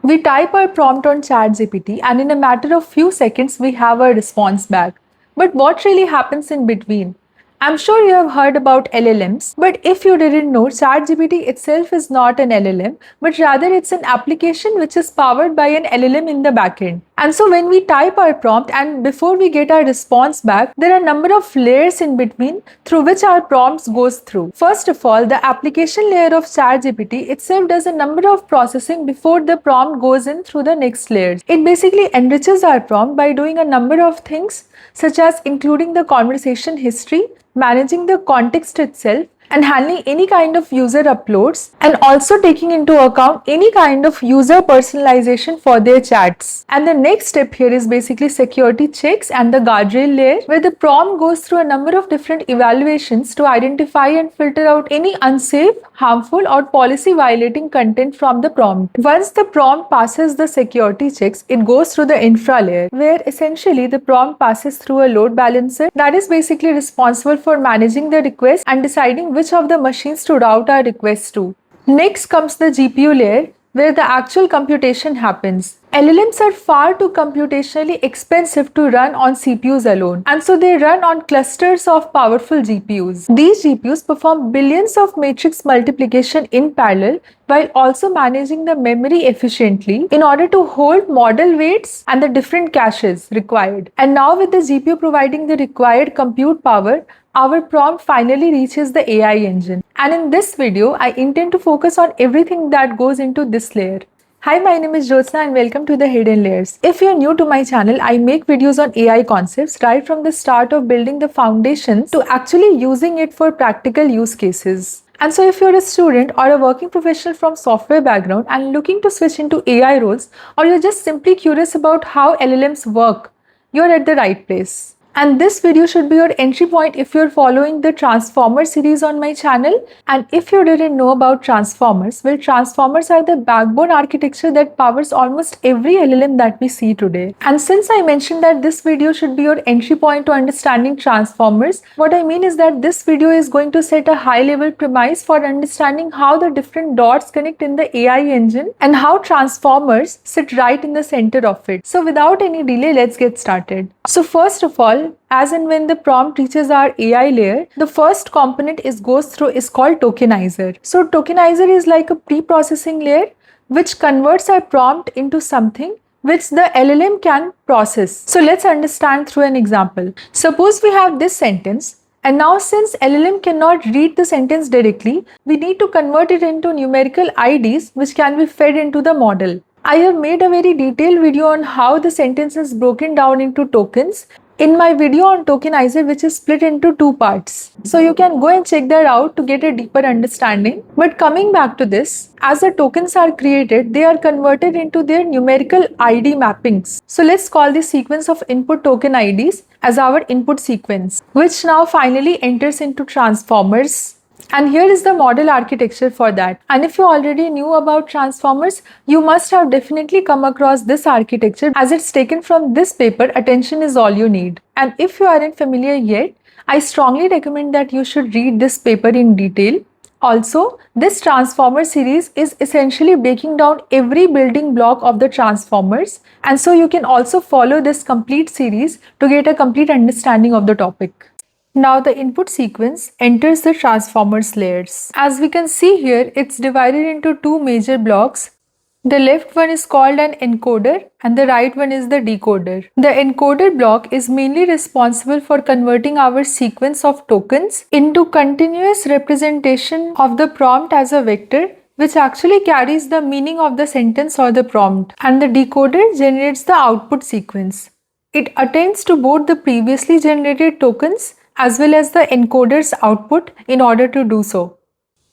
We type our prompt on ChatGPT and in a matter of few seconds we have a response back. But what really happens in between? I'm sure you have heard about LLMs, but if you didn't know, ChatGPT itself is not an LLM, but rather it's an application which is powered by an LLM in the backend. And so when we type our prompt and before we get our response back, there are a number of layers in between through which our prompts goes through. First of all, the application layer of ChatGPT itself does a number of processing before the prompt goes in through the next layers. It basically enriches our prompt by doing a number of things such as including the conversation history, managing the context itself, and handling any kind of user uploads, and also taking into account any kind of user personalization for their chats. And the next step here is basically security checks and the guardrail layer, where the prompt goes through a number of different evaluations to identify and filter out any unsafe, harmful, or policy violating content from the prompt. Once the prompt passes the security checks, it goes through the infra layer, where essentially the prompt passes through a load balancer that is basically responsible for managing the request and deciding which of the machines to route our requests to. Next comes the GPU layer, where the actual computation happens. LLMs are far too computationally expensive to run on CPUs alone, and so they run on clusters of powerful GPUs. These GPUs perform billions of matrix multiplication in parallel while also managing the memory efficiently in order to hold model weights and the different caches required. And now with the GPU providing the required compute power, our prompt finally reaches the AI engine. And in this video, I intend to focus on everything that goes into this layer. Hi, my name is Jyotsna and welcome to the Hidden Layers. If you're new to my channel, I make videos on AI concepts right from the start of building the foundations to actually using it for practical use cases. And so if you're a student or a working professional from software background and looking to switch into AI roles, or you're just simply curious about how LLMs work, you're at the right place. And this video should be your entry point if you're following the Transformer series on my channel. And if you didn't know about Transformers, well, Transformers are the backbone architecture that powers almost every LLM that we see today. And since I mentioned that this video should be your entry point to understanding Transformers, what I mean is that this video is going to set a high-level premise for understanding how the different dots connect in the AI engine and how Transformers sit right in the center of it. So without any delay, let's get started. So first of all, as and when the prompt reaches our AI layer, the first component is called tokenizer. So tokenizer is like a pre-processing layer which converts our prompt into something which the LLM can process. So let's understand through an example. Suppose we have this sentence, and now since LLM cannot read the sentence directly, we need to convert it into numerical IDs which can be fed into the model. I have made a very detailed video on how the sentence is broken down into tokens in my video on tokenizer, which is split into two parts. So you can go and check that out to get a deeper understanding. But coming back to this, as the tokens are created, they are converted into their numerical ID mappings. So let's call this sequence of input token IDs as our input sequence, which now finally enters into transformers. And here is the model architecture for that. And if you already knew about transformers, you must have definitely come across this architecture as it's taken from this paper, Attention is All You Need. And if you aren't familiar yet, I strongly recommend that you should read this paper in detail. Also, this transformer series is essentially breaking down every building block of the transformers. And so you can also follow this complete series to get a complete understanding of the topic. Now the input sequence enters the transformers layers. As we can see here, it's divided into two major blocks. The left one is called an encoder and the right one is the decoder. The encoder block is mainly responsible for converting our sequence of tokens into continuous representation of the prompt as a vector, which actually carries the meaning of the sentence or the prompt. And the decoder generates the output sequence. It attends to both the previously generated tokens as well as the encoder's output in order to do so.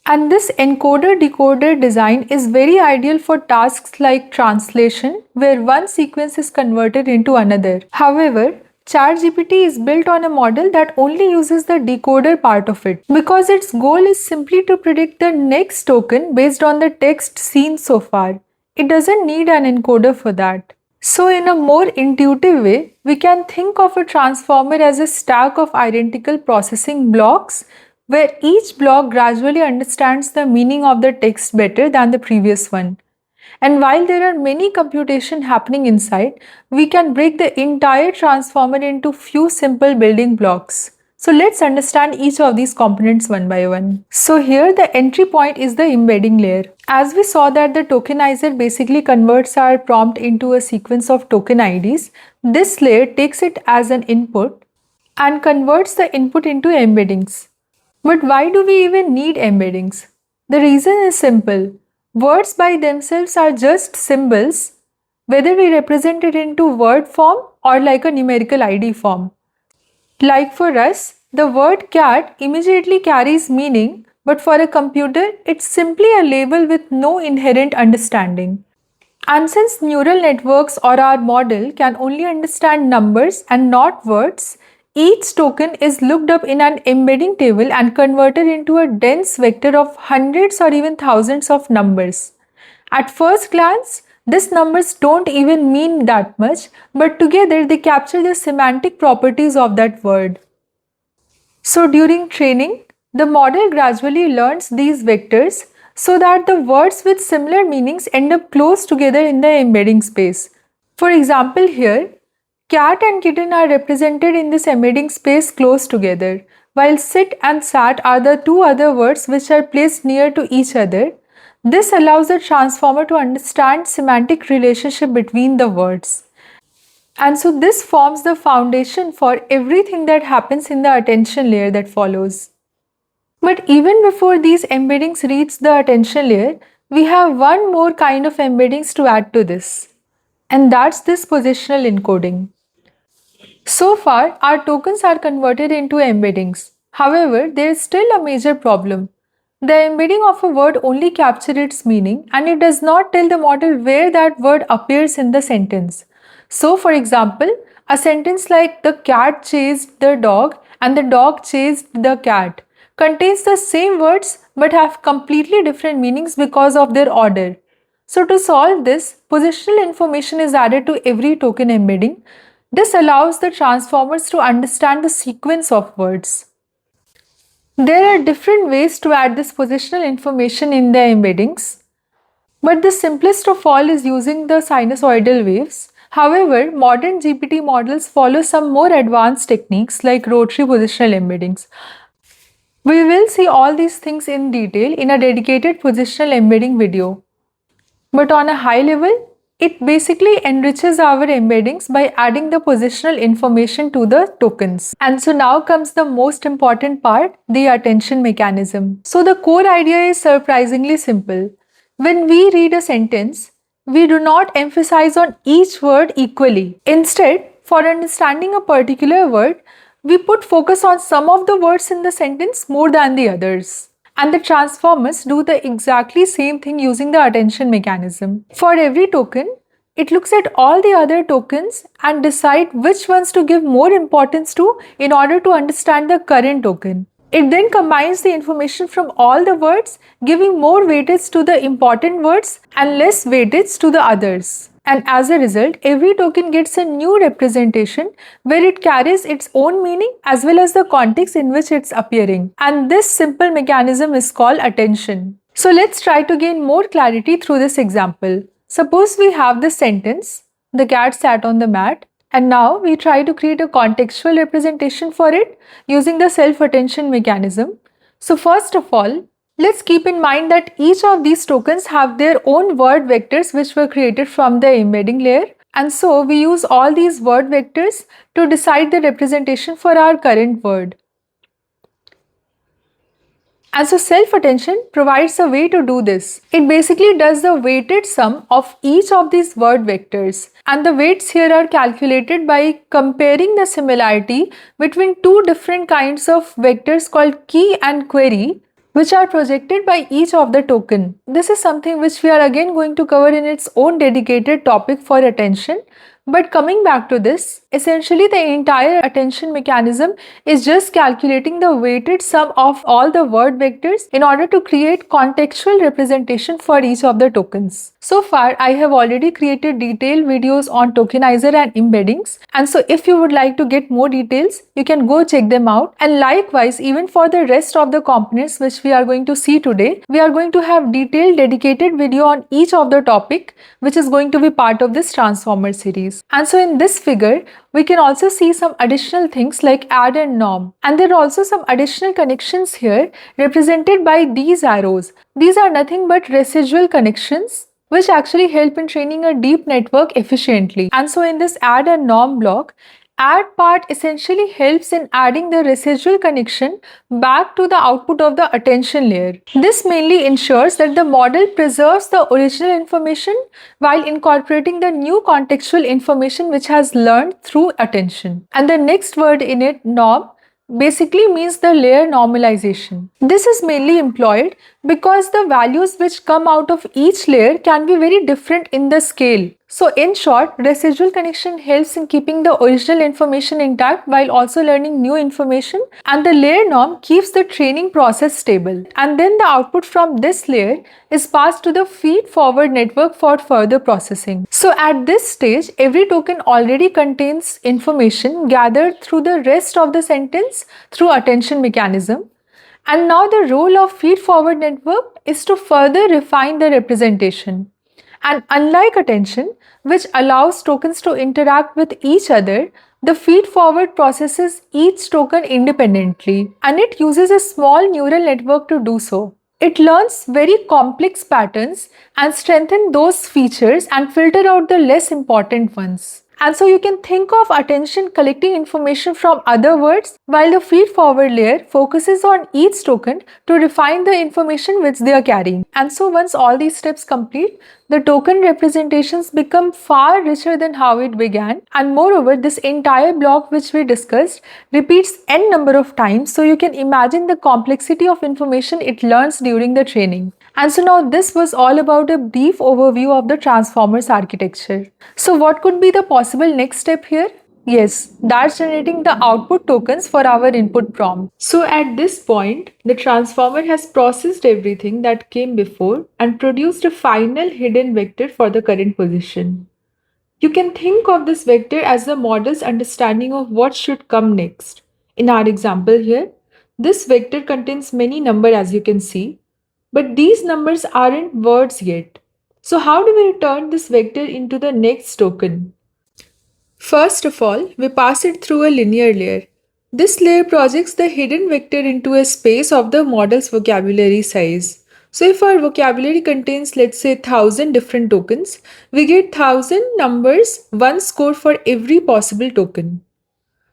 And this encoder-decoder design is very ideal for tasks like translation, where one sequence is converted into another. However, ChatGPT is built on a model that only uses the decoder part of it, because its goal is simply to predict the next token based on the text seen so far. It doesn't need an encoder for that. So in a more intuitive way, we can think of a transformer as a stack of identical processing blocks where each block gradually understands the meaning of the text better than the previous one. And while there are many computation happening inside, we can break the entire transformer into few simple building blocks. So let's understand each of these components one by one. So here the entry point is the embedding layer. As we saw that the tokenizer basically converts our prompt into a sequence of token IDs, this layer takes it as an input and converts the input into embeddings. But why do we even need embeddings? The reason is simple. Words by themselves are just symbols, whether we represent it into word form or like a numerical ID form. Like for us, the word cat immediately carries meaning, but for a computer, it's simply a label with no inherent understanding. And since neural networks or our model can only understand numbers and not words, each token is looked up in an embedding table and converted into a dense vector of hundreds or even thousands of numbers. At first glance, these numbers don't even mean that much, but together they capture the semantic properties of that word. So during training, the model gradually learns these vectors so that the words with similar meanings end up close together in the embedding space. For example, here, cat and kitten are represented in this embedding space close together, while sit and sat are the two other words which are placed near to each other. This allows the transformer to understand semantic relationship between the words. And so this forms the foundation for everything that happens in the attention layer that follows. But even before these embeddings reach the attention layer, we have one more kind of embeddings to add to this. And that's this positional encoding. So far, our tokens are converted into embeddings. However, there is still a major problem. The embedding of a word only captures its meaning and it does not tell the model where that word appears in the sentence. So, for example, a sentence like the cat chased the dog and the dog chased the cat contains the same words but have completely different meanings because of their order. So to solve this, positional information is added to every token embedding. This allows the transformers to understand the sequence of words. There are different ways to add this positional information in the embeddings, but the simplest of all is using the sinusoidal waves. However, modern GPT models follow some more advanced techniques like rotary positional embeddings. We will see all these things in detail in a dedicated positional embedding video. But on a high level, it basically enriches our embeddings by adding the positional information to the tokens. And so now comes the most important part, the attention mechanism. So the core idea is surprisingly simple. When we read a sentence, we do not emphasize on each word equally. Instead, for understanding a particular word, we put focus on some of the words in the sentence more than the others. And the transformers do the exactly same thing using the attention mechanism. For every token, it looks at all the other tokens and decide which ones to give more importance to in order to understand the current token. It then combines the information from all the words, giving more weightage to the important words and less weightage to the others. And as a result, every token gets a new representation where it carries its own meaning as well as the context in which it's appearing. And this simple mechanism is called attention. So let's try to gain more clarity through this example. Suppose we have this sentence, the cat sat on the mat, and now we try to create a contextual representation for it using the self-attention mechanism. So first of all, let's keep in mind that each of these tokens have their own word vectors which were created from the embedding layer. And so we use all these word vectors to decide the representation for our current word. And so self-attention provides a way to do this. It basically does the weighted sum of each of these word vectors. And the weights here are calculated by comparing the similarity between two different kinds of vectors called key and query, which are projected by each of the token. This is something which we are again going to cover in its own dedicated topic for attention. But coming back to this, essentially the entire attention mechanism is just calculating the weighted sum of all the word vectors in order to create contextual representation for each of the tokens. So far, I have already created detailed videos on tokenizer and embeddings, and so if you would like to get more details, you can go check them out. And likewise, even for the rest of the components which we are going to see today, we are going to have detailed dedicated video on each of the topic which is going to be part of this transformer series. And so in this figure, we can also see some additional things like add and norm. And there are also some additional connections here represented by these arrows. These are nothing but residual connections which actually help in training a deep network efficiently. And so in this add and norm block, add part essentially helps in adding the residual connection back to the output of the attention layer. This mainly ensures that the model preserves the original information while incorporating the new contextual information which has learned through attention. And the next word in it, norm, basically means the layer normalization. This is mainly employed because the values which come out of each layer can be very different in the scale. So in short, residual connection helps in keeping the original information intact while also learning new information, and the layer norm keeps the training process stable. And then the output from this layer is passed to the feed forward network for further processing. So at this stage, every token already contains information gathered through the rest of the sentence through attention mechanism. And now the role of feed forward network is to further refine the representation. And unlike attention, which allows tokens to interact with each other, the feed forward processes each token independently, and it uses a small neural network to do so. It learns very complex patterns and strengthens those features and filter out the less important ones. And so you can think of attention collecting information from other words, while the feed forward layer focuses on each token to refine the information which they are carrying. And so once all these steps complete, the token representations become far richer than how it began. And moreover, this entire block which we discussed repeats n number of times, so you can imagine the complexity of information it learns during the training. And so now this was all about a brief overview of the transformers architecture. So what could be the possible next step here? Yes, that's generating the output tokens for our input prompt. So at this point, the transformer has processed everything that came before and produced a final hidden vector for the current position. You can think of this vector as the model's understanding of what should come next. In our example here, this vector contains many numbers as you can see, but these numbers aren't words yet. So how do we return this vector into the next token? First of all, we pass it through a linear layer. This layer projects the hidden vector into a space of the model's vocabulary size. So if our vocabulary contains, let's say, 1000 different tokens, we get 1000 numbers, one score for every possible token.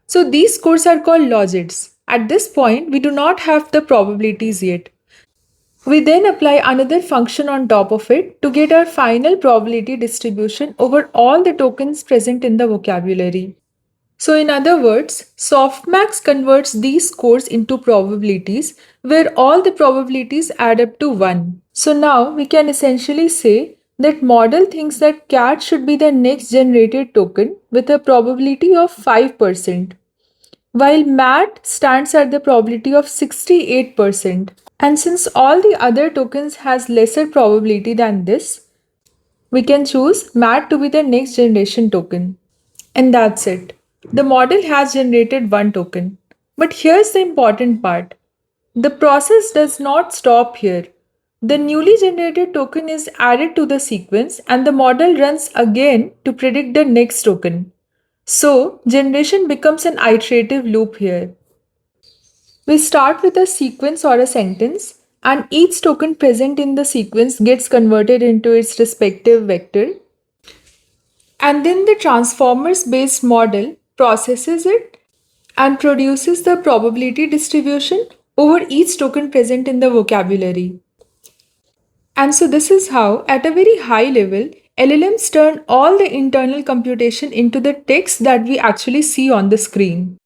So these scores are called logits. At this point, we do not have the probabilities yet. We then apply another function on top of it to get our final probability distribution over all the tokens present in the vocabulary. So in other words, softmax converts these scores into probabilities where all the probabilities add up to 1. So now we can essentially say that model thinks that cat should be the next generated token with a probability of 5%, while mat stands at the probability of 68%. And since all the other tokens has lesser probability than this, we can choose mat to be the next generation token. And that's it. The model has generated one token. But here's the important part. The process does not stop here. The newly generated token is added to the sequence and the model runs again to predict the next token. So, generation becomes an iterative loop here. We start with a sequence or a sentence, and each token present in the sequence gets converted into its respective vector. And then the transformers based model processes it and produces the probability distribution over each token present in the vocabulary. And so this is how, at a very high level, LLMs turn all the internal computation into the text that we actually see on the screen.